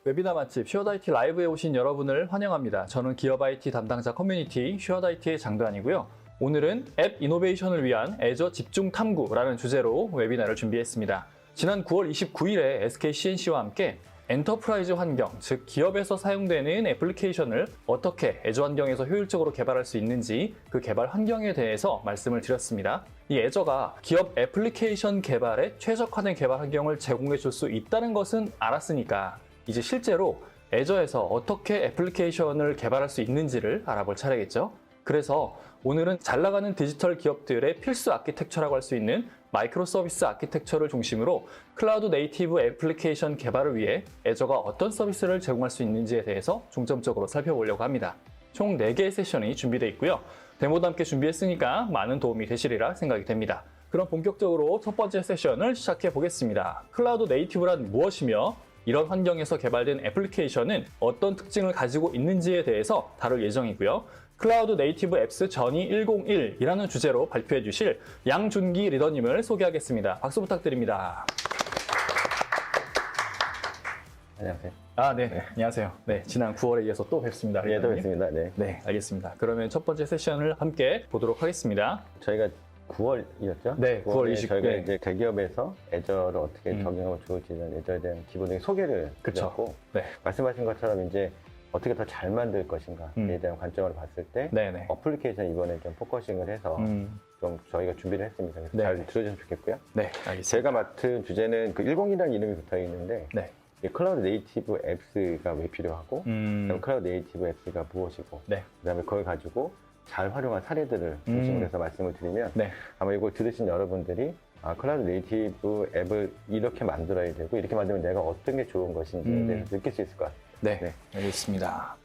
웨비나 맛집 슈어다이티 라이브에 오신 여러분을 환영합니다. 저는 기업 IT 담당자 커뮤니티 슈어다이티의 장도환이고요. 오늘은 앱 이노베이션을 위한 애저 집중 탐구라는 주제로 웨비나를 준비했습니다. 지난 9월 29일에 SK CNC와 함께 엔터프라이즈 환경, 즉 기업에서 사용되는 애플리케이션을 어떻게 애저 환경에서 효율적으로 개발할 수 있는지 그 개발 환경에 대해서 말씀을 드렸습니다. 이 애저가 기업 애플리케이션 개발에 최적화된 개발 환경을 제공해 줄 수 있다는 것은 알았으니까 이제 실제로 애저에서 어떻게 애플리케이션을 개발할 수 있는지를 알아볼 차례겠죠. 그래서 오늘은 잘 나가는 디지털 기업들의 필수 아키텍처라고 할 수 있는 마이크로 서비스 아키텍처를 중심으로 클라우드 네이티브 애플리케이션 개발을 위해 애저가 어떤 서비스를 제공할 수 있는지에 대해서 중점적으로 살펴보려고 합니다. 총 4개의 세션이 준비되어 있고요. 데모도 함께 준비했으니까 많은 도움이 되시리라 생각이 됩니다. 그럼 본격적으로 첫 번째 세션을 시작해 보겠습니다. 클라우드 네이티브란 무엇이며 이런 환경에서 개발된 애플리케이션은 어떤 특징을 가지고 있는지에 대해서 다룰 예정이고요. 클라우드 네이티브 앱스 전이 101이라는 주제로 발표해 주실 양준기 리더님을 소개하겠습니다. 박수 부탁드립니다. 안녕하세요. 네. 안녕하세요. 네, 지난 9월에 이어서 또 뵙습니다. 네, 또 리더님. 뵙습니다. 네. 네, 알겠습니다. 그러면 첫 번째 세션을 함께 보도록 하겠습니다. 저희가 9월이었죠? 네, 9월 29일. 저희가 이제 대기업에서 애저를 어떻게 적용하면 좋을지는 애저에 대한 기본적인 소개를 드렸고, 네. 말씀하신 것처럼 이제 어떻게 더 잘 만들 것인가에 대한 관점으로 봤을 때, 네네. 어플리케이션 이번에 좀 포커싱을 해서 좀 저희가 준비를 했습니다. 그래서 네. 잘 들어주시면 좋겠고요. 네, 알겠습니다. 제가 맡은 주제는 그 101이라는 이름이 붙어 있는데, 네. 이 클라우드 네이티브 앱스가 왜 필요하고, 그다음 클라우드 네이티브 앱스가 무엇이고, 네. 그다음에 그걸 가지고 잘 활용한 사례들을 중심으로 해서 말씀을 드리면 네. 아마 이걸 들으신 여러분들이 클라우드 네이티브 앱을 이렇게 만들어야 되고 이렇게 만들면 내가 어떤 게 좋은 것인지에 대해서 느낄 수 있을 것 같아요. 네, 네. 알겠습니다.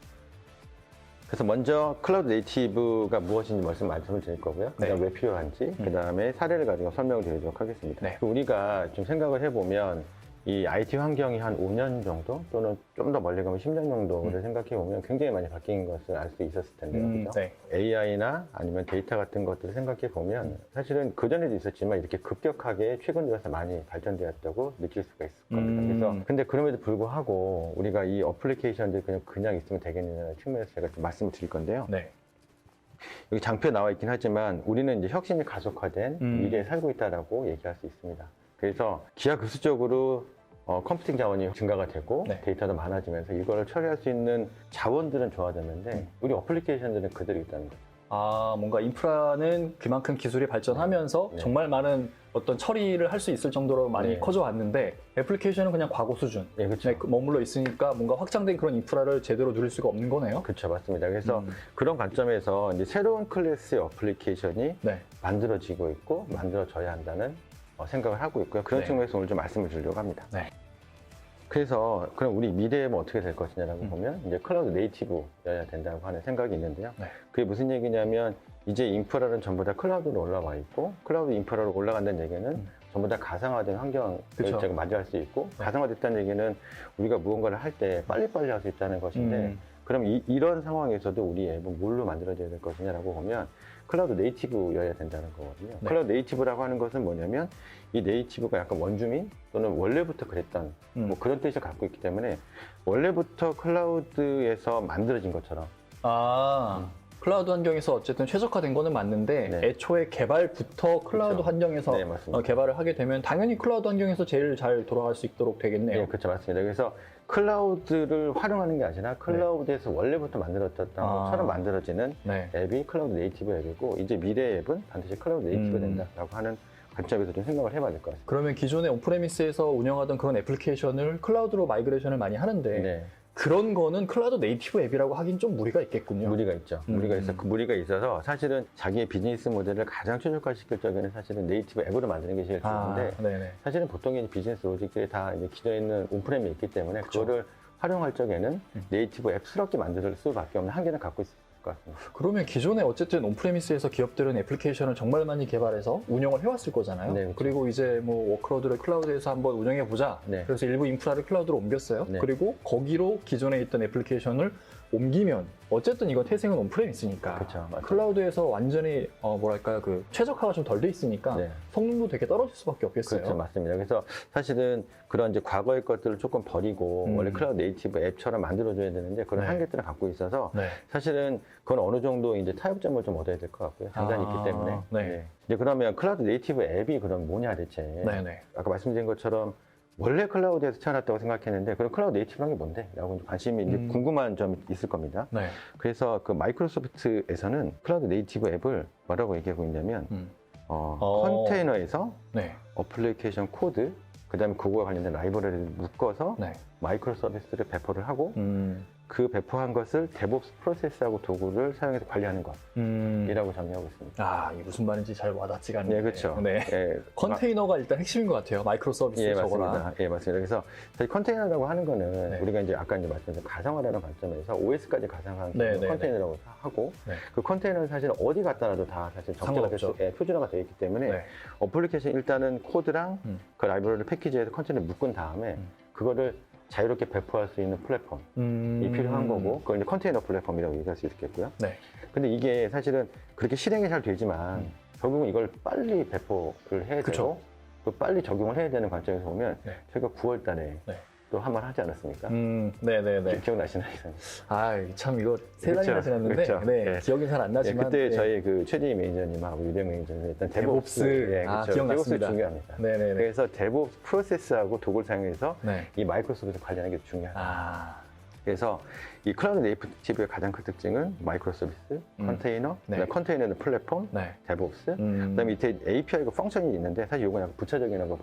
그래서 먼저 클라우드 네이티브가 무엇인지 말씀을 드릴 거고요. 네. 그다음 왜 필요한지, 그다음에 사례를 가지고 설명을 드리도록 하겠습니다. 네. 우리가 좀 생각을 해보면 이 IT 환경이 한 5년 정도 또는 좀 더 멀리 가면 10년 정도를 생각해 보면 굉장히 많이 바뀐 것을 알 수 있었을 텐데요. 그죠? 네. AI나 아니면 데이터 같은 것들을 생각해 보면 사실은 그전에도 있었지만 이렇게 급격하게 최근 들어서 많이 발전되었다고 느낄 수가 있을 겁니다. 그래서 근데 그럼에도 불구하고 우리가 이 어플리케이션들이 그냥 있으면 되겠느냐는 측면에서 제가 좀 말씀을 드릴 건데요. 네. 여기 장표에 나와 있긴 하지만 우리는 이제 혁신이 가속화된 미래에 살고 있다라고 얘기할 수 있습니다. 그래서 기하급수적으로 컴퓨팅 자원이 증가가 되고 네. 데이터도 많아지면서 이거를 처리할 수 있는 자원들은 좋아졌는데 우리 어플리케이션들은 그대로 있다는 거죠. 뭔가 인프라는 그만큼 기술이 발전하면서 네. 정말 많은 어떤 처리를 할 수 있을 정도로 많이 네. 커져 왔는데 애플리케이션은 그냥 과거 수준. 네, 그렇죠. 머물러 있으니까 뭔가 확장된 그런 인프라를 제대로 누릴 수가 없는 거네요. 그렇죠, 맞습니다. 그래서 그런 관점에서 이제 새로운 클래스의 어플리케이션이 네. 만들어지고 있고 만들어져야 한다는 생각을 하고 있고요. 그런 네. 측면에서 오늘 좀 말씀을 드리려고 합니다. 네. 그래서 그럼 우리 미래에 뭐 어떻게 될 것이냐라고 보면 이제 클라우드 네이티브여야 된다고 하는 생각이 있는데요. 네. 그게 무슨 얘기냐면 이제 인프라는 전부 다 클라우드로 올라와 있고 클라우드 인프라로 올라간다는 얘기는 전부 다 가상화된 환경을 그쵸. 제가 만들어갈 수 있고 네. 가상화됐다는 얘기는 우리가 무언가를 할 때 빨리빨리 할 수 있다는 것인데 그럼 이런 상황에서도 우리 앱은 뭘로 만들어져야 될 것이냐라고 보면 클라우드 네이티브여야 된다는 거거든요. 네. 클라우드 네이티브라고 하는 것은 뭐냐면 이 네이티브가 약간 원주민 또는 원래부터 그랬던 뭐 그런 뜻을 갖고 있기 때문에 원래부터 클라우드에서 만들어진 것처럼 클라우드 환경에서 어쨌든 최적화된 거는 맞는데 네. 애초에 개발부터 클라우드 그렇죠. 환경에서 네, 맞습니다. 개발을 하게 되면 당연히 클라우드 환경에서 제일 잘 돌아갈 수 있도록 되겠네요. 네, 그렇죠. 맞습니다. 그래서 클라우드를 활용하는 게 아니라 클라우드에서 원래부터 만들어졌던 것처럼 만들어지는 네. 앱이 클라우드 네이티브 앱이고 이제 미래 앱은 반드시 클라우드 네이티브가 된다라고 하는 관점에서 좀 생각을 해봐야 될 것 같습니다. 그러면 기존의 온프레미스에서 운영하던 그런 애플리케이션을 클라우드로 마이그레이션을 많이 하는데 네. 그런 거는 클라우드 네이티브 앱이라고 하긴 좀 무리가 있겠군요. 무리가 있죠. 그 무리가 있어서 사실은 자기의 비즈니스 모델을 가장 최적화시킬 적에는 사실은 네이티브 앱으로 만드는 게 제일 좋은데 네네. 사실은 보통의 비즈니스 로직들이 다 이제 기존에 있는 온프레임에 있기 때문에 그쵸. 그거를 활용할 적에는 네이티브 앱스럽게 만들 수밖에 없는 한계는 갖고 있을 것 같습니다. 그러면 기존에 어쨌든 온프레미스에서 기업들은 애플리케이션을 정말 많이 개발해서 운영을 해왔을 거잖아요. 네, 그렇죠. 그리고 이제 뭐 워크로드를 클라우드에서 한번 운영해 보자. 네. 그래서 일부 인프라를 클라우드로 옮겼어요. 네. 그리고 거기로 기존에 있던 애플리케이션을 옮기면 어쨌든 이건 태생은 온프레임 있으니까 그쵸, 맞아요. 클라우드에서 완전히 뭐랄까요 그 최적화가 좀 덜 돼 있으니까 네. 성능도 되게 떨어질 수밖에 없겠어요. 그렇죠, 맞습니다. 그래서 사실은 그런 이제 과거의 것들을 조금 버리고 원래 클라우드 네이티브 앱처럼 만들어줘야 되는데 그런 네. 한계들을 갖고 있어서 네. 사실은 그건 어느 정도 이제 타협점을 좀 얻어야 될 것 같고요. 장단이 있기 때문에. 네. 이제 그러면 클라우드 네이티브 앱이 그럼 뭐냐 대체? 네네. 아까 말씀드린 것처럼 원래 클라우드에서 태어났다고 생각했는데 그럼 클라우드 네이티브란 게 뭔데? 라고 관심이 이제 궁금한 점이 있을 겁니다. 네. 그래서 그 마이크로소프트에서는 클라우드 네이티브 앱을 뭐라고 얘기하고 있냐면 컨테이너에서 네. 어플리케이션 코드, 그 다음에 그거와 관련된 라이브러리를 묶어서 네. 마이크로 서비스를 배포를 하고 음. 그 배포한 것을 데브옵스 프로세스하고 도구를 사용해서 관리하는 것이라고 정의하고 있습니다. 아, 이게 무슨 말인지 잘 와닿지가 않는데. 네, 그렇죠. 네. 예, 컨테이너가 일단 핵심인 것 같아요. 마이크로 서비스 예, 저거나. 맞습니다. 예, 맞습니다. 그래서 사실 컨테이너라고 하는 거는 네. 우리가 이제 아까 이제 말씀드린 가상화라는 관점에서 OS까지 가상화한 네, 네, 컨테이너라고 하고 네. 그 컨테이너는 사실 어디 갖다 놔도 다 사실 적재가 될 상관없죠. 수, 예, 표준화가 되어 있기 때문에 네. 어플리케이션 일단은 코드랑 그 라이브러리 패키지에서 컨테이너를 묶은 다음에 그거를 자유롭게 배포할 수 있는 플랫폼이 필요한 거고 그걸 이제 컨테이너 플랫폼이라고 얘기할 수 있겠고요. 네. 근데 이게 사실은 그렇게 실행이 잘 되지만 결국은 이걸 빨리 배포를 해야 그쵸. 되고 또 빨리 적용을 해야 되는 관점에서 보면 네. 저희가 9월 달에 네. 또 한 번 하지 않았습니까? 네네네. 기억나시나요? 이사님? 아, 참 이거 세 달이나 그쵸, 지났는데 그쵸. 네, 네. 기억이 잘 안 예, 나지만 그때 네. 저희 그 최재희 매니저님하고 유대 매니저님 일단 데브옵스. 데브옵스, 예, 아, 그렇죠. 기억났습니다. 데브옵스 중요합니다. 네네네. 그래서 데브옵스 프로세스하고 도구를 사용해서 네. 이 마이크로소프트 관리하는 게 중요하다. 아, 그래서 이 클라우드 네이티브의 가장 큰 특징은 마이크로 서비스, 컨테이너, 네. 그다음에 컨테이너는 플랫폼, 네. 데브옵스, 그다음에 밑에 API가 펑션이 있는데 사실 이건 약간 부차적이라고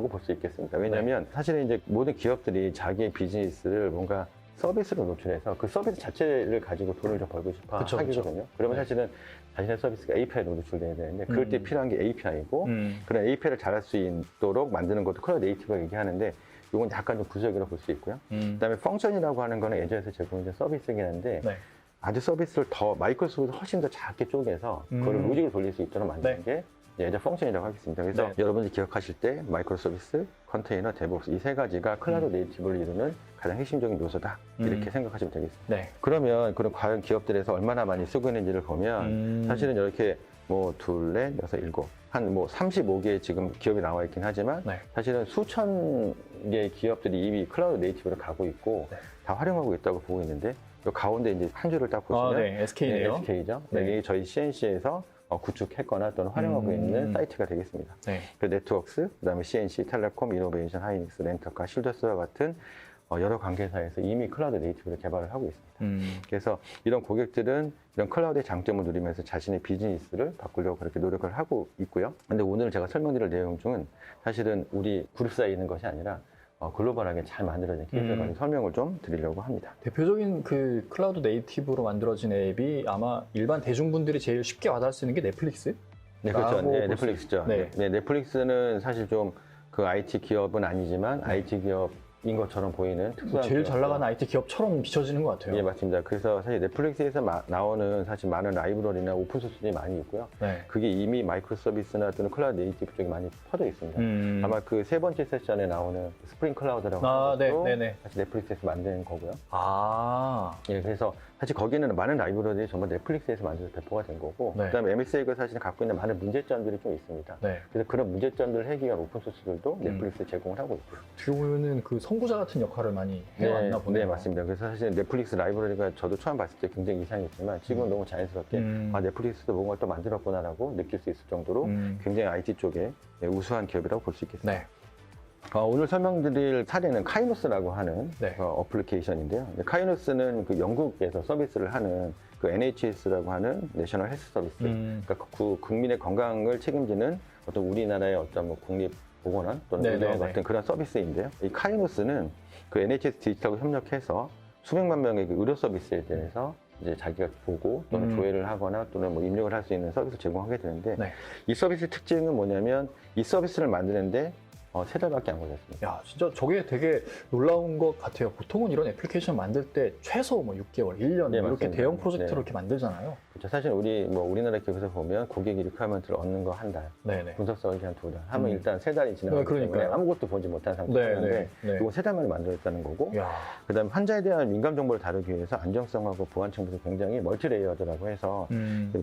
볼 수 있겠습니다. 왜냐하면 사실은 이제 모든 기업들이 자기의 비즈니스를 뭔가 서비스로 노출해서 그 서비스 자체를 가지고 돈을 좀 벌고 싶어 그쵸, 하거든요. 그러면 네. 사실은 자신의 서비스가 API로 노출돼야 되는데 그럴 때 필요한 게 API고 그런 API를 잘할 수 있도록 만드는 것도 클라우드 네이티브가 얘기하는데 이건 약간 좀 부수적이라고 볼 수 있고요. 그다음에 펑션이라고 하는 거는 애저에서 제공된 서비스이긴 한데 네. 아주 서비스를 더 마이크로소프트 훨씬 더 작게 쪼개서 그걸 로직을 돌릴 수 있도록 만드는 게 애저 펑션이라고 하겠습니다. 그래서 네. 여러분들이 기억하실 때 마이크로 서비스, 컨테이너, 데브옵스 이 세 가지가 클라우드 네이티브를 이루는 가장 핵심적인 요소다 이렇게 생각하시면 되겠습니다. 네. 그러면 그런 과연 기업들에서 얼마나 많이 쓰고 있는지를 보면 사실은 이렇게 뭐 둘, 넷, 여섯, 일곱 한 뭐 35개의 지금 기업이 나와 있긴 하지만 네. 사실은 수천 개의 기업들이 이미 클라우드 네이티브를 가고 있고 네. 다 활용하고 있다고 보고 있는데 이 가운데 이제 한 줄을 딱 보시면 아, 네. SK네요. SK죠. 네. 이게 저희 CNC에서 구축했거나 또는 활용하고 있는 사이트가 되겠습니다. 네. 그 네트워크스, 그다음에 CNC, 텔레콤, 이노베이션, 하이닉스, 렌터카, 실더스와 같은 여러 관계사에서 이미 클라우드 네이티브를 개발을 하고 있습니다. 그래서 이런 고객들은 이런 클라우드의 장점을 누리면서 자신의 비즈니스를 바꾸려고 그렇게 노력을 하고 있고요. 근데 오늘 제가 설명드릴 내용 중은 사실은 우리 그룹사에 있는 것이 아니라 글로벌하게 잘 만들어진 케이스를 가지고 설명을 좀 드리려고 합니다. 대표적인 그 클라우드 네이티브로 만들어진 앱이 아마 일반 대중분들이 제일 쉽게 와닿을 수 있는 게 넷플릭스? 네, 그렇죠. 라고 네, 볼 수 넷플릭스죠. 네. 네, 넷플릭스는 사실 좀 그 IT 기업은 아니지만 IT 기업인 것처럼 보이는 특수한 제일 잘 기업이죠. 나가는 IT 기업처럼 비춰지는 것 같아요. 예, 맞습니다. 그래서 사실 넷플릭스에서 나오는 사실 많은 라이브러리나 오픈소스들이 많이 있고요. 네. 그게 이미 마이크로 서비스나 또는 클라우드 네이티브 쪽에 많이 퍼져 있습니다. 아마 그 세 번째 세션에 나오는 스프링 클라우드라고 하는 것도 네네. 사실 넷플릭스에서 만든 거고요. 아, 예, 그래서 사실 거기는 많은 라이브러리들이 전부 넷플릭스에서 만들어서 배포가 된 거고 네. 그다음에 MSA가 사실 갖고 있는 많은 문제점들이 좀 있습니다. 네. 그래서 그런 문제점들을 해결한 오픈소스들도 넷플릭스에 제공을 하고 있고요. 어떻게 보면은 그 선구자 같은 역할을 많이 해왔나 보네요. 네, 맞습니다. 그래서 사실 넷플릭스 라이브러리가 저도 처음 봤을 때 굉장히 이상했지만 지금은 너무 자연스럽게 아, 넷플릭스도 뭔가 또 만들었구나라고 느낄 수 있을 정도로 굉장히 IT 쪽에 우수한 기업이라고 볼 수 있겠습니다. 네. 오늘 설명드릴 사례는 카이노스라고 하는 네. 어플리케이션인데요. 카이노스는 그 영국에서 서비스를 하는 그 NHS라고 하는 내셔널 헬스 서비스, 그러니까 그 국민의 건강을 책임지는 어떤 우리나라의 어떤 뭐 국립보건원 또는 의료원 같은 그런 서비스인데요. 이 카이노스는 그 NHS 디지털과 협력해서 수백만 명의 그 의료 서비스에 대해서 이제 자기가 보고 또는 조회를 하거나 또는 뭐 입력을 할 수 있는 서비스를 제공하게 되는데 네. 이 서비스의 특징은 뭐냐면 이 서비스를 만드는데 3달밖에 안 걸렸습니다. 야, 진짜 저게 되게 놀라운 것 같아요. 보통은 이런 애플리케이션 만들 때 최소 뭐 6개월, 1년 네, 이렇게 맞습니다. 대형 프로젝트로 네. 이렇게 만들잖아요. 그렇죠. 사실 우리나라 기업에서 보면 고객이 리퀘어먼트를 얻는 거 한 달, 네네. 분석 서기 한 2달 하면 일단 3달이 지나가기 네, 그러니까요. 때문에 아무것도 보지 못한 상태인데 네. 이거 3달 만에 만들었다는 거고 야. 그다음에 환자에 대한 민감 정보를 다루기 위해서 안정성하고 보안 측면에서 굉장히 멀티레이어드라고 해서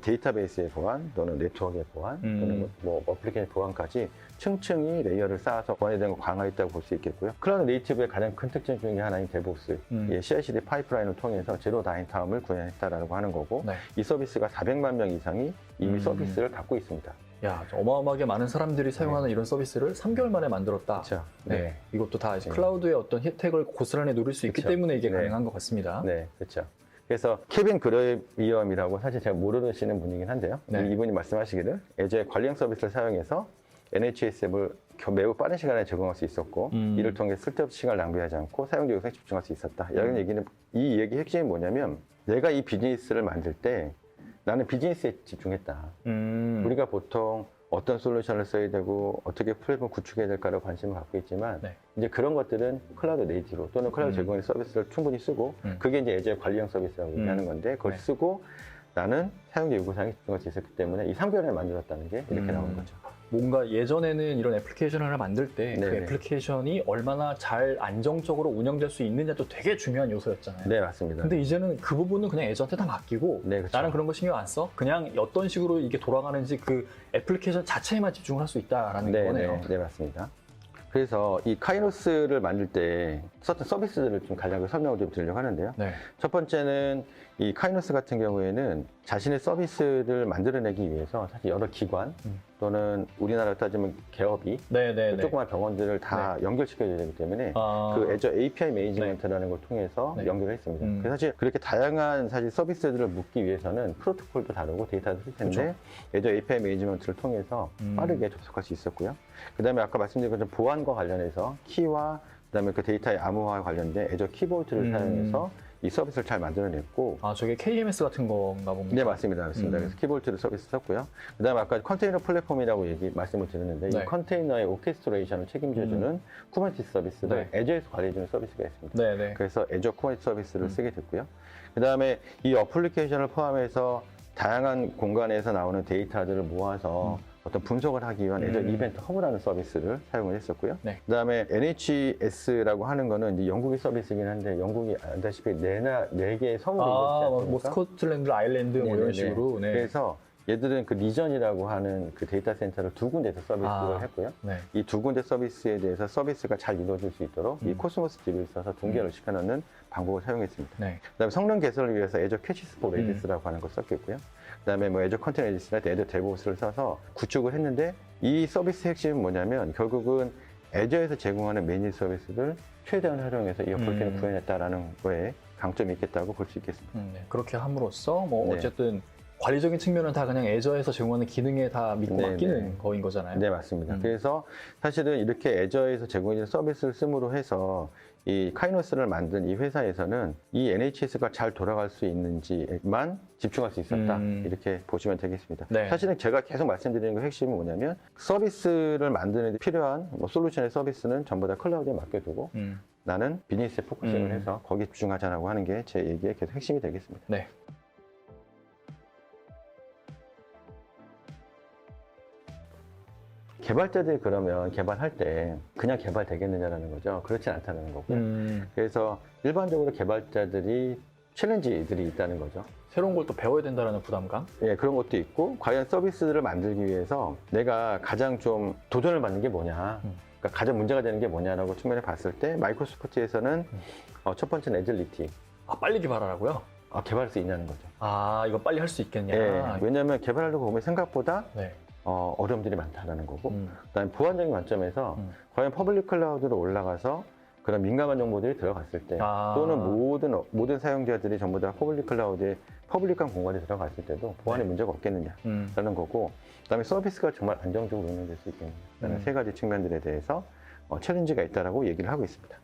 데이터베이스의 보안 또는 네트워크의 보안 또는 뭐 어플리케이션 보안까지 층층이 레이어를 쌓아서 보안에 대한 걸 강화했다고 볼 수 있겠고요. 클라우드 네이티브의 가장 큰 특징 중에 하나인 데보스, CI/CD 파이프라인을 통해서 제로 다운타임을 구현했다라고 하는 거고 네. 이 서비스가 400만 명 이상이 이미 서비스를 갖고 있습니다. 야, 어마어마하게 많은 사람들이 사용하는 이런 서비스를 3개월 만에 만들었다. 그렇죠. 네. 이것도 다 이제 클라우드의 어떤 혜택을 고스란히 누릴 수 있기 그쵸. 때문에 이게 네. 가능한 것 같습니다. 네, 그렇죠. 그래서 케빈 그레이엄이라고 사실 제가 모르시는 분이긴 한데요. 네. 이분이 말씀하시기를 애저의 관리형 서비스를 사용해서 NHS 앱을 매우 빠른 시간에 제공할 수 있었고 이를 통해 쓸데없이 시간을 낭비하지 않고 사용자 유선에 집중할 수 있었다. 이런 얘기는 이 얘기 핵심이 뭐냐면 내가 이 비즈니스를 만들 때 나는 비즈니스에 집중했다. 우리가 보통 어떤 솔루션을 써야 되고 어떻게 플랫폼 구축해야 될까를 관심을 갖고 있지만 네. 이제 그런 것들은 클라우드 네이티브 또는 클라우드 제공의 서비스를 충분히 쓰고 그게 이제 애저의 관리형 서비스라고 얘기하는 건데 그걸 네. 쓰고 나는 사용자 요구사항에 집중할 수 있었기 때문에 이 3개월에 만들었다는 게 이렇게 나오는 거죠. 뭔가 예전에는 이런 애플리케이션을 하나 만들 때 그 네네. 애플리케이션이 얼마나 잘 안정적으로 운영될 수 있느냐도 되게 중요한 요소였잖아요. 네, 맞습니다. 근데 이제는 그 부분은 그냥 애저한테 다 맡기고 네, 그렇죠. 나는 그런 거 신경 안 써. 그냥 어떤 식으로 이게 돌아가는지 그 애플리케이션 자체에만 집중을 할 수 있다라는 거네요. 네, 맞습니다. 그래서 이 카이노스를 만들 때 썼던 서비스들을 좀 간략하게 설명을 좀 드리려고 하는데요. 네. 첫 번째는 이 카이노스 같은 경우에는 자신의 서비스를 만들어내기 위해서 사실 여러 기관 또는 우리나라로 따지면 개업이 네. 조그만 병원들을 다 연결시켜야 되기 때문에 그 애저 API 매니지먼트라는 걸 통해서 네. 연결을 했습니다. 그래서 사실 그렇게 다양한 사실 서비스들을 묶기 위해서는 프로토콜도 다르고 데이터도 쓸 텐데 애저 API 매니지먼트를 통해서 빠르게 접속할 수 있었고요. 그다음에 아까 말씀드린 것처럼 보안과 관련해서 키와 그다음에 그 데이터의 암호화와 관련된 애저 키볼트를 사용해서 이 서비스를 잘 만들어냈고 저게 KMS 같은 건가 봅니다. 네, 맞습니다. 그래서 키볼트를 서비스 썼고요. 그다음에 아까 컨테이너 플랫폼이라고 말씀을 드렸는데 네. 이 컨테이너의 오케스트레이션을 책임져주는 쿠버네티스 서비스를 애저에서 관리해주는 서비스가 있습니다. 네. 그래서 애저 쿠버네티스 서비스를 쓰게 됐고요. 그다음에 이 어플리케이션을 포함해서 다양한 공간에서 나오는 데이터들을 모아서 어떤 분석을 하기 위한 애저 이벤트 허브라는 서비스를 사용을 했었고요. 네. 그다음에 NHS라고 하는 거는 이제 영국의 서비스이긴 한데 영국이 알다시피 네 개의 섬으로 이루어지지 않습니까? 뭐 스코틀랜드, 아일랜드 뭐 이런 식으로. 네. 그래서 얘들은 그 리전이라고 하는 그 데이터 센터를 2군데서 서비스를 했고요. 네. 이 2군데 서비스에 대해서 서비스가 잘 이루어질 수 있도록 이 코스모스 DB를 써서 동기화를 시켜놓는 방법을 사용했습니다. 네. 그다음에 성능 개선을 위해서 애저 캐치스포 레디스라고 하는 걸 썼겠고요. 그다음에 뭐 애저 컨테이너 레디스나 애저 데보스를 써서 구축을 했는데 이 서비스 핵심은 뭐냐면 결국은 애저에서 제공하는 매니지 서비스를 최대한 활용해서 이 어플리케이션을 구현했다라는 거에 강점이 있겠다고 볼 수 있겠습니다. 네. 그렇게 함으로써 뭐 네. 어쨌든 관리적인 측면은 다 그냥 애저에서 제공하는 기능에 다 믿고 네, 맡기는 네. 거인 거잖아요. 네, 맞습니다. 그래서 사실은 이렇게 애저에서 제공해주는 서비스를 씀으로 해서 이 카이노스를 만든 이 회사에서는 이 NHS가 잘 돌아갈 수 있는지만 집중할 수 있었다. 이렇게 보시면 되겠습니다. 네. 사실은 제가 계속 말씀드리는 그 핵심은 뭐냐면 서비스를 만드는 데 필요한 뭐 솔루션의 서비스는 전부 다 클라우드에 맡겨두고 나는 비즈니스에 포커싱을 해서 거기에 집중하자라고 하는 게 제 얘기의 계속 핵심이 되겠습니다. 네. 개발자들이 그러면 개발할 때 그냥 개발되겠느냐라는 거죠. 그렇지 않다는 거고요. 그래서 일반적으로 개발자들이 챌린지들이 있다는 거죠. 새로운 걸 또 배워야 된다는 부담감? 예, 그런 것도 있고 과연 서비스를 만들기 위해서 내가 가장 좀 도전을 받는 게 뭐냐, 그러니까 가장 문제가 되는 게 뭐냐라고 측면에 봤을 때 마이크로소프트에서는 첫 번째는 애질리티. 빨리 개발하라고요? 개발할 수 있냐는 거죠. 이거 빨리 할 수 있겠냐? 예, 왜냐하면 개발하려고 보면 생각보다 네. 어려움들이 많다는 거고, 그다음에 보안적인 관점에서 과연 퍼블릭 클라우드로 올라가서 그런 민감한 정보들이 들어갔을 때 또는 모든 사용자들이 전부 다 퍼블릭 클라우드에 퍼블릭한 공간에 들어갔을 때도 보안에 문제가 없겠느냐라는 거고, 그다음에 서비스가 정말 안정적으로 운영될 수 있겠느냐라는 세 가지 측면들에 대해서 챌린지가 있다라고 얘기를 하고 있습니다.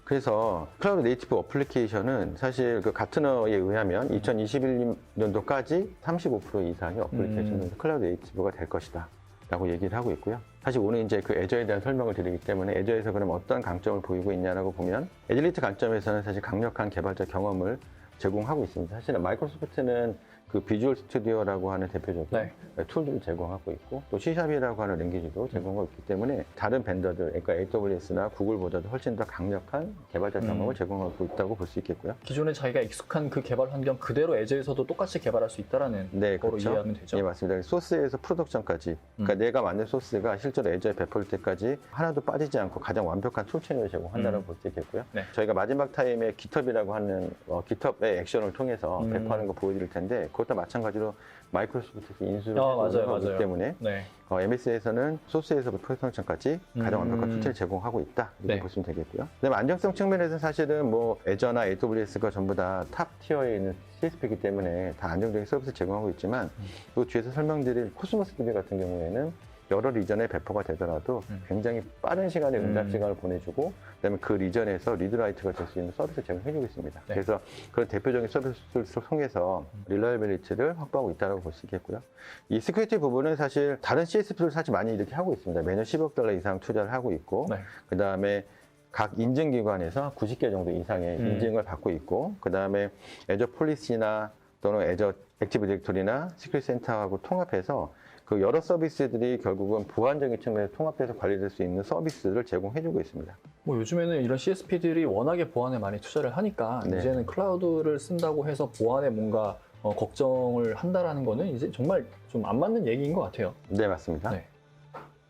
그래서 클라우드 네이티브 어플리케이션은 사실 그 가트너에 의하면 2021년도까지 35% 이상의 어플리케이션은 클라우드 네이티브가 될 것이다 라고 얘기를 하고 있고요. 사실 오늘 이제 그 애저에 대한 설명을 드리기 때문에 애저에서 그럼 어떤 강점을 보이고 있냐라고 보면 애질리티 관점에서는 사실 강력한 개발자 경험을 제공하고 있습니다. 사실은 마이크로소프트는 그 비주얼 스튜디오라고 하는 대표적인 네. 툴들을 제공하고 있고 또 C샵이라고 하는 랭귀지도 제공하고 있기 때문에 다른 벤더들, 그러니까 AWS나 구글보다도 훨씬 더 강력한 개발자 경험을 제공하고 있다고 볼 수 있겠고요. 기존에 자기가 익숙한 그 개발 환경 그대로 애저에서도 똑같이 개발할 수 있다라는 네, 거로 그렇죠. 이해하면 되죠. 네, 맞습니다. 소스에서 프로덕션까지, 그러니까 내가 만든 소스가 실제로 애저에 배포될 때까지 하나도 빠지지 않고 가장 완벽한 툴체인을 제공한다고 볼 수 있겠고요. 네. 저희가 마지막 타임에 GitHub이라고 하는 GitHub의 액션을 통해서 배포하는 거 보여드릴 텐데 그것도 마찬가지로 마이크로소프트에서 인수를 맞아요. 하기 때문에 네. MS에서는 소스에서부터 프로덕션까지 가장 완벽한 툴체를 제공하고 있다 이렇게 네. 보시면 되겠고요. 그다음에 안정성 측면에서는 사실은 뭐 애저나 AWS가 전부 다 탑 티어에 있는 CSP이기 때문에 다 안정적인 서비스 제공하고 있지만 또 뒤에서 설명드릴 코스모스 DB 같은 경우에는 여러 리전에 배포가 되더라도 굉장히 빠른 시간에 응답 시간을 보내주고 그다음에 그 리전에서 리드라이트가 될 수 있는 서비스를 제공해주고 있습니다. 네. 그래서 그런 대표적인 서비스를 통해서 릴라이빌리티를 확보하고 있다고 볼 수 있겠고요. 이 시큐리티 부분은 사실 다른 CSP들 사실 많이 이렇게 하고 있습니다. 매년 10억 달러 이상 투자를 하고 있고 네. 그다음에 각 인증기관에서 90개 정도 이상의 인증을 받고 있고 그다음에 애저 폴리시나 또는 애저 액티브 디렉토리나 시큐리티 센터하고 통합해서 그 여러 서비스들이 결국은 보안적인 측면에서 통합해서 관리될 수 있는 서비스를 제공해주고 있습니다. 뭐 요즘에는 이런 CSP들이 워낙에 보안에 많이 투자를 하니까 네. 이제는 클라우드를 쓴다고 해서 보안에 뭔가 걱정을 한다라는 거는 이제 정말 좀 안 맞는 얘기인 것 같아요. 네, 맞습니다. 네.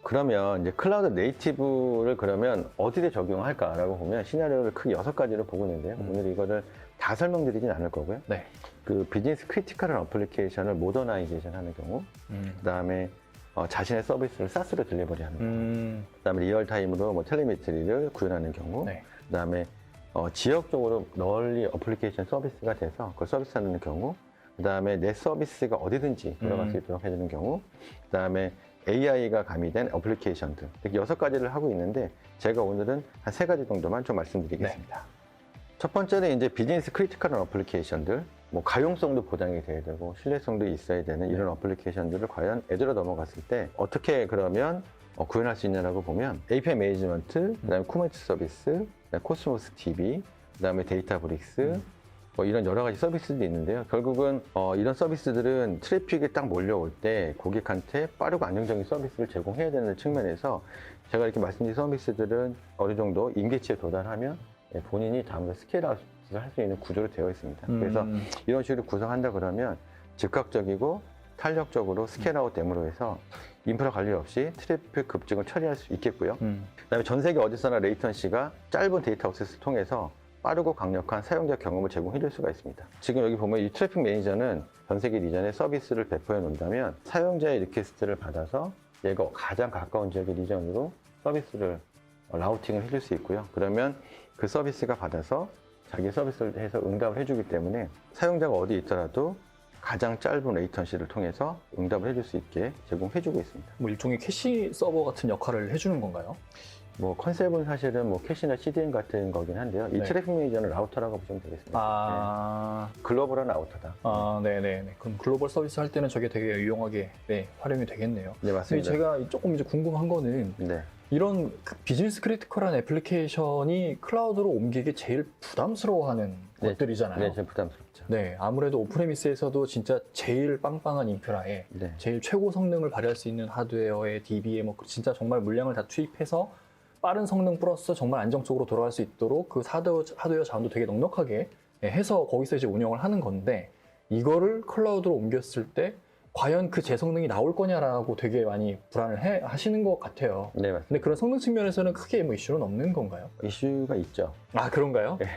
그러면 이제 클라우드 네이티브를 그러면 어디에 적용할까라고 보면 시나리오를 크게 6가지로 보고 있는데요. 오늘 이거를 다 설명드리진 않을 거고요. 네. 그 비즈니스 크리티컬한 어플리케이션을 모더나이제이션 하는 경우, 그다음에 자신의 서비스를 SaaS로 딜리버리 하는 경우, 그다음에 리얼타임으로 뭐 텔레메트리를 구현하는 경우, 네. 그다음에 지역적으로 널리 어플리케이션 서비스가 돼서 그걸 서비스하는 경우, 그다음에 내 서비스가 어디든지 들어갈 수 있도록 해주는 경우, 그다음에 AI가 가미된 어플리케이션들 이렇게 6가지를 하고 있는데 제가 오늘은 한 3가지 정도만 좀 말씀드리겠습니다. 첫 번째는 이제 비즈니스 크리티컬한 어플리케이션들, 뭐 가용성도 보장이 돼야 되고 신뢰성도 있어야 되는 이런 어플리케이션들을 과연 애저로 넘어갔을 때 어떻게 그러면 구현할 수 있냐라고 보면 API 매니지먼트, 그다음에 쿠버네티스 서비스, 그다음에 코스모스 DB, 그다음에 데이터브릭스 뭐 이런 여러 가지 서비스들이 있는데요. 결국은 이런 서비스들은 트래픽이 딱 몰려올 때 고객한테 빠르고 안정적인 서비스를 제공해야 되는 측면에서 제가 이렇게 말씀드린 서비스들은 어느 정도 임계치에 도달하면 본인이 다음으로 스케일아웃을 할 수 있는 구조로 되어 있습니다. 그래서 이런 식으로 구성한다 그러면 즉각적이고 탄력적으로 스케일아웃 됨으로 해서 인프라 관리 없이 트래픽 급증을 처리할 수 있겠고요. 그다음에 전 세계 어디서나 레이턴시가 짧은 데이터 액세스를 통해서 빠르고 강력한 사용자 경험을 제공해 줄 수가 있습니다. 지금 여기 보면 이 트래픽 매니저는 전 세계 리전에 서비스를 배포해 놓는다면 사용자의 리퀘스트를 받아서 얘가 가장 가까운 지역의 리전으로 서비스를 라우팅을 해줄 수 있고요. 그러면 그 서비스가 받아서 자기 서비스를 해서 응답을 해주기 때문에 사용자가 어디 있더라도 가장 짧은 레이턴시를 통해서 응답을 해줄 수 있게 제공해주고 있습니다. 뭐 일종의 캐시 서버 같은 역할을 해주는 건가요? 뭐 컨셉은 사실은 뭐 캐시나 CDN 같은 거긴 한데요. 이 네. 트래픽 매니저는 라우터라고 보시면 되겠습니다. 네. 글로벌한 라우터다. 네네. 그럼 글로벌 서비스 할 때는 저게 되게 유용하게 활용이 되겠네요. 네, 근데 맞습니다. 제가 조금 이제 궁금한 거는 네. 이런 비즈니스 크리티컬한 애플리케이션이 클라우드로 옮기기 제일 부담스러워하는 것들이잖아요. 네, 좀 부담스럽죠. 네, 아무래도 오프레미스에서도 진짜 제일 빵빵한 인프라에 네. 제일 최고 성능을 발휘할 수 있는 하드웨어에 DB에 뭐 진짜 정말 물량을 다 투입해서 빠른 성능 플러스 정말 안정적으로 돌아갈 수 있도록 그 하드웨어 자원도 되게 넉넉하게 해서 거기서 이제 운영을 하는 건데 이거를 클라우드로 옮겼을 때 과연 그 제성능이 나올 거냐라고 되게 많이 불안을 하시는 것 같아요. 네, 맞습니다. 근데 그런 성능 측면에서는 크게 뭐 이슈는 없는 건가요? 이슈가 있죠. 아, 그런가요? 네.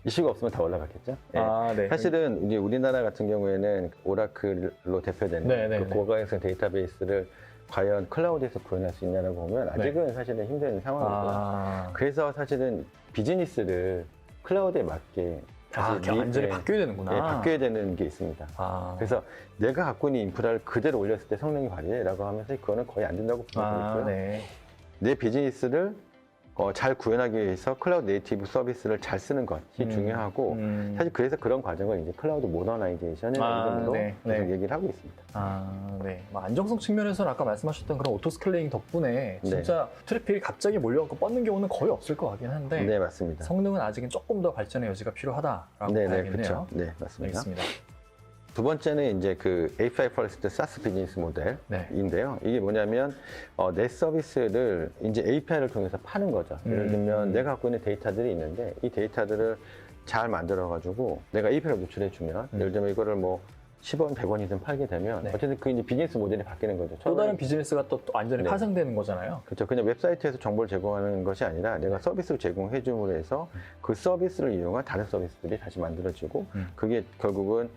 이슈가 없으면 다 올라갔겠죠. 네. 네. 사실은 이제 우리나라 같은 경우에는 오라클로 대표되는 네. 그 고가행성 데이터베이스를 과연 클라우드에서 구현할 수 있냐라고 보면 아직은 사실은 힘든 상황이고요. 그래서 사실은 비즈니스를 클라우드에 맞게 다시 완전히 바뀌어야 되는구나. 네, 바뀌어야 되는 게 있습니다. 그래서 내가 갖고 있는 인프라를 그대로 올렸을 때 성능이 발휘해라고 하면서 그거는 거의 안 된다고 보면 되고요. 네. 내 비즈니스를 잘 구현하기 위해서 클라우드 네이티브 서비스를 잘 쓰는 것이 중요하고 사실 그래서 그런 과정을 이제 클라우드 모더나이제이션의 이름으로 계속 얘기를 하고 있습니다. 네. 안정성 측면에서는 아까 말씀하셨던 그런 오토스케일링 덕분에 진짜 트래픽이 갑자기 몰려갖고 뻗는 경우는 거의 없을 것 같긴 한데 네, 맞습니다. 성능은 아직은 조금 더 발전의 여지가 필요하다라고 봐야겠네요. 그렇죠. 네, 맞습니다. 알겠습니다. 두 번째는 이제 그 API First SaaS 비즈니스 모델인데요. 이게 뭐냐면 내 서비스를 이제 API를 통해서 파는 거죠. 예를 들면 내가 갖고 있는 데이터들이 있는데 이 데이터들을 잘 만들어가지고 내가 API를 노출해주면 예를 들면 이거를 뭐 10원, 100원이든 팔게 되면 어쨌든 그 이제 비즈니스 모델이 바뀌는 거죠. 또 다른 비즈니스가 또 완전히 파생되는 거잖아요. 그렇죠. 그냥 웹사이트에서 정보를 제공하는 것이 아니라 내가 서비스를 제공해 줌으로 해서 그 서비스를 이용한 다른 서비스들이 다시 만들어지고 그게 결국은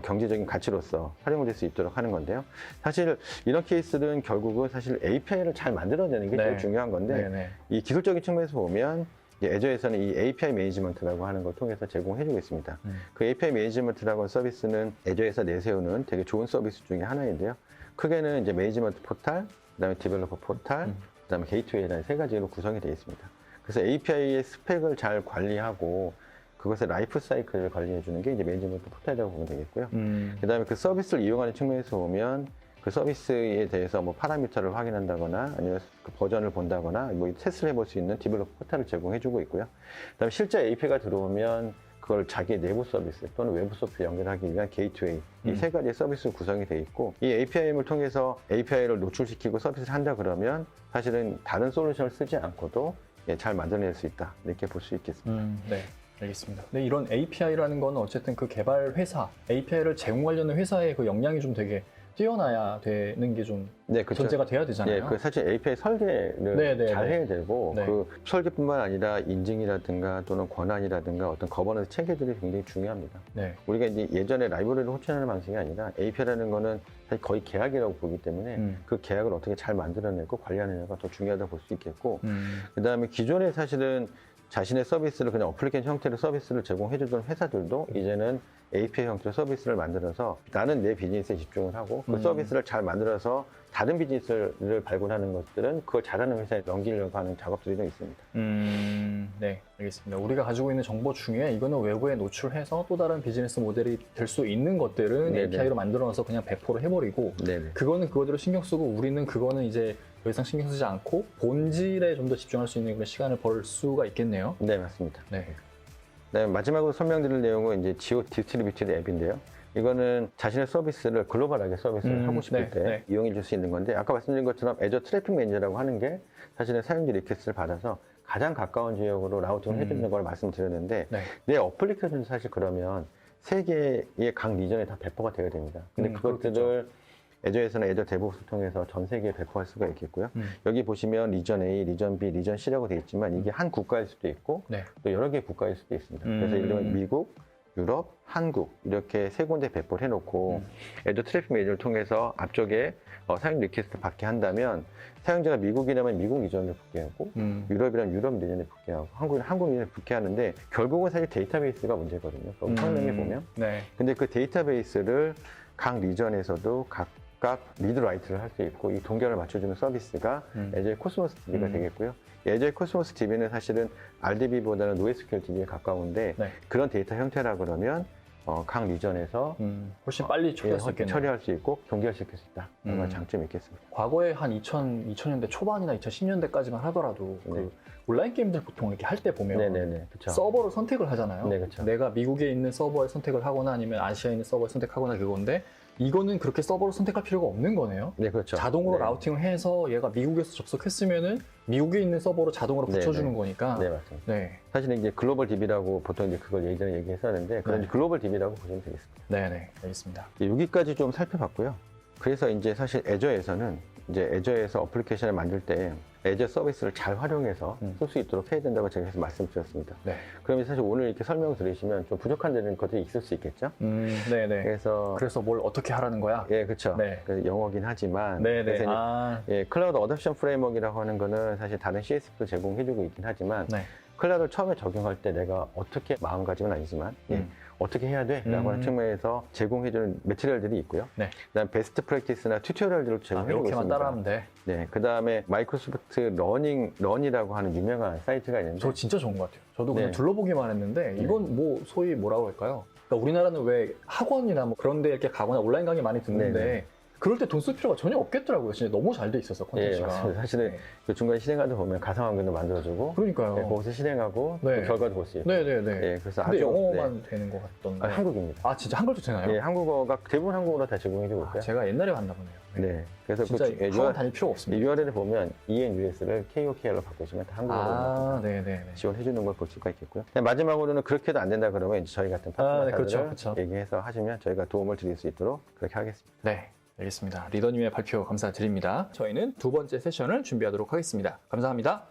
경제적인 가치로서 활용될 수 있도록 하는 건데요. 사실 이런 케이스는 결국은 사실 API를 잘 만들어내는 게 제일 중요한 건데 이 기술적인 측면에서 보면 애저에서는 이 API 매니지먼트라고 하는 걸 통해서 제공해주고 있습니다. 그 API 매니지먼트라고 하는 서비스는 애저에서 내세우는 되게 좋은 서비스 중에 하나인데요. 크게는 이제 매니지먼트 포탈, 그다음에 디벨로퍼 포탈, 그다음에 게이트웨이라는 세 가지로 구성이 되어 있습니다. 그래서 API의 스펙을 잘 관리하고 그것의 라이프 사이클을 관리해주는 게 이제 매니지먼트 포탈이라고 보면 되겠고요. 그다음에 그 서비스를 이용하는 측면에서 보면 그 서비스에 대해서 뭐 파라미터를 확인한다거나 아니면 그 버전을 본다거나 뭐 테스트를 해볼 수 있는 디벨로퍼 포탈을 제공해주고 있고요. 그다음에 실제 API가 들어오면 그걸 자기의 내부 서비스 또는 외부 소프트에 연결하기 위한 게이트웨이 이 세 가지의 서비스로 구성이 되어 있고 이 API를 통해서 API를 노출시키고 서비스를 한다 그러면 사실은 다른 솔루션을 쓰지 않고도 잘 만들어낼 수 있다 이렇게 볼 수 있겠습니다. 네. 알겠습니다. 근데 이런 API라는 거는 어쨌든 그 개발 회사, API를 제공하려는 회사의 그 역량이 좀 되게 뛰어나야 되는 게 좀 전제가 돼야 되잖아요. 그 사실 API 설계를 잘 해야 되고 그 설계뿐만 아니라 인증이라든가 또는 권한이라든가 어떤 거버넌스 체계들이 굉장히 중요합니다. 우리가 이제 예전에 라이브러리를 호출하는 방식이 아니라 API라는 거는 사실 거의 계약이라고 보기 때문에 그 계약을 어떻게 잘 만들어내고 관리하느냐가 더 중요하다고 볼 수 있겠고 그 다음에 기존에 사실은 자신의 서비스를 그냥 어플리케이션 형태로 서비스를 제공해주던 회사들도 이제는 API 형태로 서비스를 만들어서 나는 내 비즈니스에 집중을 하고 그 서비스를 잘 만들어서 다른 비즈니스를 발굴하는 것들은 그걸 잘하는 회사에 넘기려고 하는 작업들이 좀 있습니다. 네, 알겠습니다. 우리가 가지고 있는 정보 중에 이거는 외부에 노출해서 또 다른 비즈니스 모델이 될 수 있는 것들은 API로 만들어놔서 그냥 배포를 해버리고 그거는 그거대로 신경 쓰고 우리는 그거는 이제 더 이상 신경 쓰지 않고 본질에 좀 더 집중할 수 있는 그런 시간을 벌 수가 있겠네요. 네, 맞습니다. 네, 마지막으로 설명드릴 내용은 이제 지오 디스트리뷰티드 앱인데요. 이거는 자신의 서비스를 글로벌하게 서비스를 하고 싶을 때 이용해 줄 수 있는 건데 아까 말씀드린 것처럼 애저 트래픽 매니저라고 하는 게 사실은 사용자 리퀘스트를 받아서 가장 가까운 지역으로 라우팅을 해주는 걸 말씀드렸는데 내 어플리케이션도 사실 그러면 세계의 각 리전에 다 배포가 되어야 됩니다. 근데 그것들을 애저에서는 애저 데브옵스를 통해서 전 세계에 배포할 수가 있겠고요. 여기 보시면 리전 A, 리전 B, 리전 C라고 되어 있지만 이게 한 국가일 수도 있고 또 여러 개의 국가일 수도 있습니다. 그래서 예를 들면 미국, 유럽, 한국 이렇게 세 군데 배포를 해놓고 애저 트래픽 매니저를 통해서 앞쪽에 사용 리퀘스트 받게 한다면 사용자가 미국이라면 미국 리전을 붙게 하고 유럽이라면 유럽 리전에 붙게 하고 한국이라면 한국 리전에 붙게 하는데 결국은 사실 데이터베이스가 문제거든요. 성능에 보면. 근데 그 데이터베이스를 각 리전에서도 각각 리드라이트를 할 수 있고 이 동결을 맞춰주는 서비스가 애저의 코스모스 DB가 되겠고요. 애저의 코스모스 DB는 사실은 RDB보다는 NoSQL DB에 가까운데 그런 데이터 형태라 그러면 각 리전에서 훨씬 빨리 처리할 수 있겠네요. 처리할 수 있고 동결시킬 수 있다. 그런 장점이 있겠습니다. 과거에 한 2000년대 초반이나 2010년대까지만 하더라도 그 온라인 게임들 보통 이렇게 할 때 보면 서버를 선택을 하잖아요. 내가 미국에 있는 서버에 선택을 하거나 아니면 아시아에 있는 서버에 선택하거나 그건데 이거는 그렇게 서버를 선택할 필요가 없는 거네요. 자동으로 라우팅을 해서 얘가 미국에서 접속했으면은 미국에 있는 서버로 자동으로 붙여주는 거니까. 맞습니다. 사실은 이제 글로벌 DB라고 보통 이제 그걸 예전에 얘기했었는데 그런 글로벌 DB라고 보시면 되겠습니다. 알겠습니다. 여기까지 좀 살펴봤고요. 그래서 이제 사실 애저에서는 이제 애저에서 어플리케이션을 만들 때 애저 서비스를 잘 활용해서 쓸 수 있도록 해야 된다고 제가 계속 말씀드렸습니다. 그러면 사실 오늘 이렇게 설명 들으시면 좀 부족한 데는 것들이 있을 수 있겠죠? 그래서 뭘 어떻게 하라는 거야? 그렇죠. 영어긴 하지만 그래서 클라우드 어댑션 프레임워크라고 하는 거는 사실 다른 CSP도 제공해주고 있긴 하지만 클라우드를 처음에 적용할 때 내가 어떻게 마음가짐은 아니지만 어떻게 해야 돼? 라고 하는 측면에서 제공해주는 매트리얼들이 있고요. 그다음 베스트 프랙티스나 튜토리얼들을 제공해주고 있습니다. 이렇게만 따라하면 돼. 그다음에 마이크로소프트 런이라고 하는 유명한 사이트가 있는데 저 진짜 좋은 것 같아요. 저도 그냥 둘러보기만 했는데 이건 뭐 소위 뭐라고 할까요? 그러니까 우리나라는 왜 학원이나 뭐 그런 데 이렇게 가거나 온라인 강의 많이 듣는데 그럴 때 돈 쓸 필요가 전혀 없겠더라고요. 진짜 너무 잘 돼 있어서 예, 콘텐츠가. 맞습니다. 사실은 네. 그 중간에 실행하다 보면 가상환경도 만들어주고 그러니까요. 네, 거기서 실행하고 네. 그 결과도 볼 수 있고. 네네네. 예, 그래서 근데 아주 영어만 되는 것 같던데. 네. 한국입니다. 아, 진짜 한글도 되나요? 예, 한국어가 대부분 한국어로 다 제공이 되고 있고요. 제가 옛날에 봤나 보네요. 네, 그래서 진짜 그 학원 다닐 필요가 없습니다. URL을 보면 ENUS를 KOKR로 바꾸시면 다 한국어로 아, 네네. 지원해 주는 걸 볼 수가 있겠고요. 마지막으로는 그렇게도 안 된다 그러면 이제 저희 같은 네, 파트너사들을 그렇죠. 얘기해서 하시면 저희가 도움을 드릴 수 있도록 그렇게 하겠습니다. 네, 알겠습니다. 리더님의 발표 감사드립니다. 저희는 두 번째 세션을 준비하도록 하겠습니다. 감사합니다.